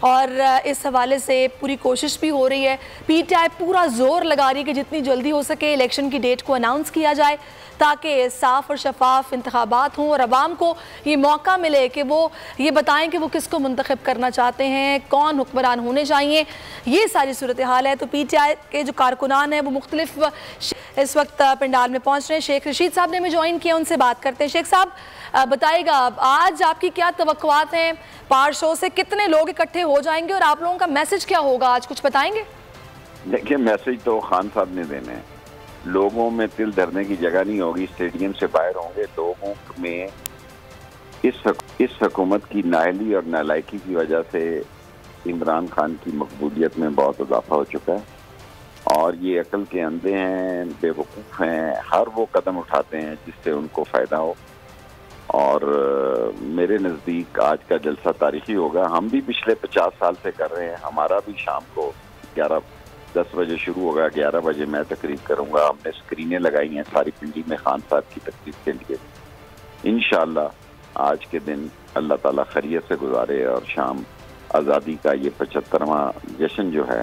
और इस हवाले से पूरी कोशिश भी हो रही है। पीटीआई पूरा जोर लगा रही है कि जितनी जल्दी हो सके इलेक्शन की डेट को अनाउंस किया जाए ताकि साफ़ और शफाफ इंतखाबात हों और अवाम को ये मौका मिले कि वो ये बताएं कि वो किसको मुंतखब करना चाहते हैं, कौन हुक्मरान होने चाहिए। ये सारी सूरत हाल है। तो पीटीआई के जो कारकुनान हैं वो मुख्तलिफ इस वक्त पंडाल में पहुँच रहे हैं। शेख रशीद साहब ने हमें ज्वाइन किया, उनसे बात करते हैं। शेख साहब बताइएगा, आज आपकी क्या तवक्कुआत हैं? पार शो से कितने लोग इकट्ठे हो जाएंगे और आप लोगों का मैसेज क्या होगा आज, कुछ बताएंगे? देखिए, मैसेज तो खान साहब ने देने हैं। लोगों में तिल धरने की जगह नहीं होगी, स्टेडियम से बाहर होंगे। लोगों में इस हुकूमत की नाअहली और नालायकी की वजह से इमरान खान की मकबूलियत में बहुत इजाफा हो चुका है और ये अकल के अंधे हैं, बेवकूफ़ हैं, हर वो कदम उठाते हैं जिससे उनको फ़ायदा हो। और मेरे नज़दीक आज का जलसा तारीखी होगा। हम भी पिछले 50 साल से कर रहे हैं। हमारा भी शाम को 10 बजे शुरू होगा, 11 बजे मैं तकरीर करूंगा। हमने स्क्रीनें लगाई हैं सारी पिंडी में खान साहब की तकरीर के लिए। इंशाअल्लाह आज के दिन अल्लाह ताला खैरियत से गुजारे और शाम आज़ादी का ये 75वां जश्न जो है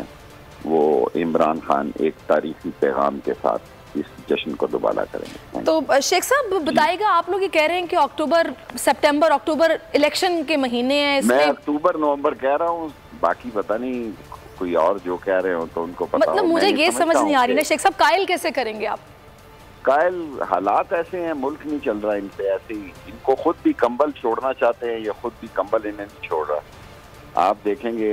वो इमरान खान एक तारीखी पैगाम के साथ इस जश्न को दोबारा करेंगे। तो शेख साहब बताइएगा, आप लोग ये कह रहे हैं कि सितंबर अक्टूबर इलेक्शन के महीने हैं, मैं अक्टूबर नवंबर कह रहा हूँ, बाकी पता नहीं कोई और जो कह रहे हो तो उनको पता। मतलब मुझे ये समझ नहीं आ रही ना शेख साहब, कायल कैसे करेंगे आप? कायल हालात ऐसे हैं, मुल्क नहीं चल रहा इन पे। ऐसे ही इनको खुद भी कंबल छोड़ना चाहते हैं, ये खुद भी कंबल इन्हें नहीं छोड़ रहा। आप देखेंगे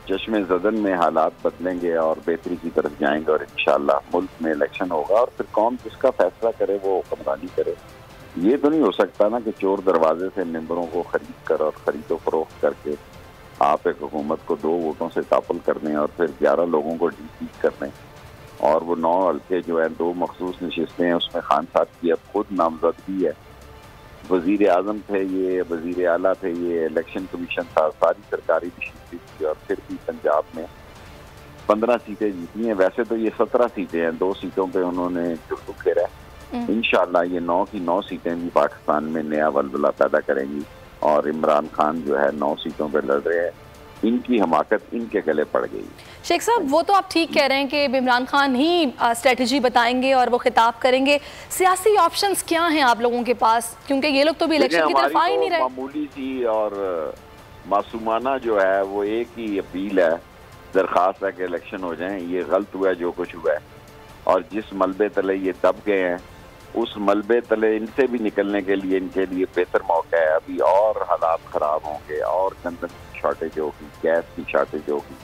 चश्मे ज़दन में हालात बदलेंगे और बेहतरी की तरफ जाएंगे और इंशाअल्लाह मुल्क में इलेक्शन होगा और फिर कौम जिसका फैसला करे वो हुक्मरानी करे। ये तो नहीं हो सकता ना कि चोर दरवाजे से मेंबरों को खरीद कर और खरीदो फरोख्त करके आप एक हुकूमत को 2 वोटों से तापुल कर दें और फिर 11 लोगों को डिफीट कर दें। और वो 9 हल्के जो है 2 मखसूस नशिस्तें हैं, उसमें खान साहब की अब खुद नामजदगी है। वजीर आजम थे ये, वजीर आला थे ये, इलेक्शन कमीशन था, सारी सरकारी नशिस्तें थी और फिर भी पंजाब में 15 सीटें जीती हैं। वैसे तो ये 17 सीटें हैं, 2 सीटों पे उन्होंने जुल्लू खेरा है। इंशाअल्लाह ये 9 की 9 सीटें भी पाकिस्तान में नया वलवला पैदा करेंगी और इमरान खान जो है 9 सीटों पे लड़ रहे हैं। इनकी हमाकत इनके गले पड़ गई। शेख साहब वो तो आप ठीक कह रहे हैं कि इमरान खान ही स्ट्रेटजी बताएंगे और वो खिताब करेंगे। सियासी ऑप्शंस क्या हैं आप लोगों के पास, क्योंकि ये लोग तो भी इलेक्शन की तरफ आ ही नहीं रहे। मामूली सी और मासूमाना जो है वो एक ही अपील है, दरख्वास्त है कि इलेक्शन हो जाए। ये गलत हुआ है जो कुछ हुआ है और जिस मलबे तले ये दब गए हैं उस मलबे तले इनसे भी निकलने के लिए इनके लिए बेहतर मौका है। अभी और हालात ख़राब होंगे और गंदम की शॉर्टेज होगी, गैस की शॉर्टेज होगी,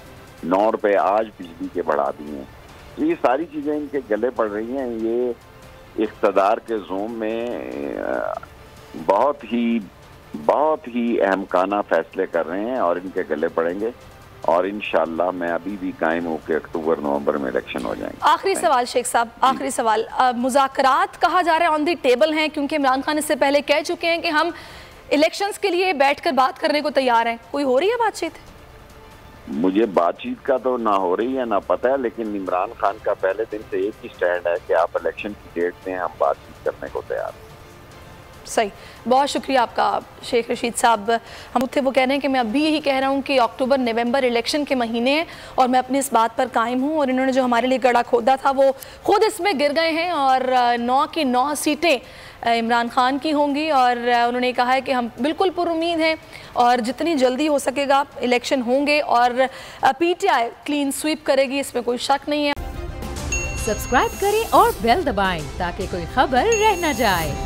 9 रुपये आज बिजली के बढ़ा दिए हैं। तो ये सारी चीज़ें इनके गले पड़ रही हैं। ये इक़्तिदार के ज़ूम में बहुत ही अहमकाना फैसले कर रहे हैं और इनके गले पड़ेंगे और इंशाअल्लाह मैं अभी भी कायम हूँ कि अक्टूबर नवंबर में इलेक्शन हो जाएंगे। आखिरी सवाल शेख साहब, आखिरी सवाल, मुज़ाकरात कहा जा रहा है ऑन द टेबल हैं, क्योंकि इमरान खान इससे पहले कह चुके हैं कि हम इलेक्शंस के लिए बैठकर बात करने को तैयार हैं। कोई हो रही है बातचीत? मुझे बातचीत का तो ना हो रही है ना पता है, लेकिन इमरान खान का पहले दिन से एक ही स्टैंड है कि आप इलेक्शन की डेट दें, हम बातचीत करने को तैयार हैं। सही, बहुत शुक्रिया आपका शेख रशीद साहब। हम थे वो कह रहे हैं कि मैं अभी यही कह रहा हूँ कि अक्टूबर नवंबर इलेक्शन के महीने हैं और मैं अपनी इस बात पर कायम हूँ और इन्होंने जो हमारे लिए गड़ा खोदा था वो खुद इसमें गिर गए हैं और 9 की 9 सीटें इमरान खान की होंगी और उन्होंने कहा है कि हम बिल्कुल पुरुमीद हैं और जितनी जल्दी हो सकेगा इलेक्शन होंगे और पीटीआई क्लीन स्वीप करेगी, इसमें कोई शक नहीं है। सब्सक्राइब करें और बेल दबाएं ताकि कोई खबर रह न जाए।